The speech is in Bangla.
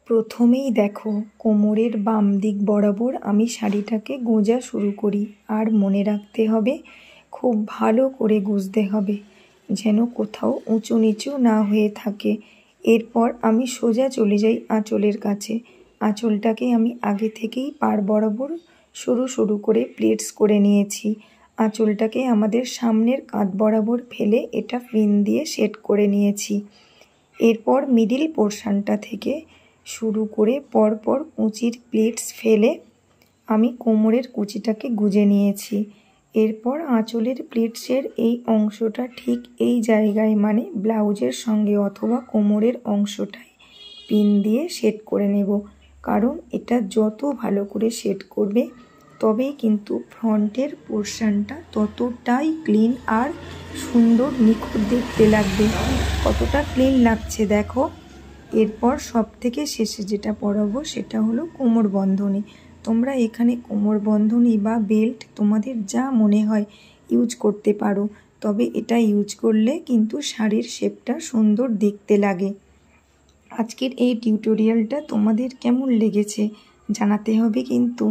প্রথমেই দেখো কোমরের বাম দিক বরাবর আমি শাড়িটাকে গোঁজা শুরু করি। আর মনে রাখতে হবে খুব ভালো করে গুঁজতে হবে যেন কোথাও উঁচু নিচু না হয়ে থাকে। এরপর আমি সোজা চলে যাই আঁচলের কাছে। আঁচলটাকে আমি আগে থেকেই পাড় বরাবর সরু সরু করে প্লেটস করে নিয়েছি। আঁচলটাকে আমাদের সামনের কাঁধ বরাবর ফেলে এটা পিন দিয়ে সেট করে নিয়েছি। এরপর মিডিল পোর্শনটা থেকে শুরু করে পরপর কুঁচির প্লেটস ফেলে আমি কোমরের কুচিটাকে গুঁজে নিয়েছি। এরপর আঁচলের প্লেটসের এই অংশটা ঠিক এই জায়গায় মানে ব্লাউজের সঙ্গে অথবা কোমরের অংশটায় পিন দিয়ে সেট করে নেব, কারণ এটা যত ভালো করে সেট করবে তবেই কিন্তু ফ্রন্টের পোর্শনটা ততটাই ক্লিন আর সুন্দর নিখুঁত দেখতে লাগবে। কতটা ক্লিন লাগছে দেখো। এরপর সব থেকে শেষে যেটা পরাবো সেটা হলো কোমর বন্ধনী। তোমরা এখানে কোমর বন্ধনী বা বেল্ট তোমাদের যা মনে হয় ইউজ করতে পারো, তবে এটা ইউজ করলে কিন্তু শাড়ির শেপটা সুন্দর দেখতে লাগে। আজকের এই টিউটোরিয়ালটা তোমাদের কেমন লেগেছে জানাতে হবে কিন্তু।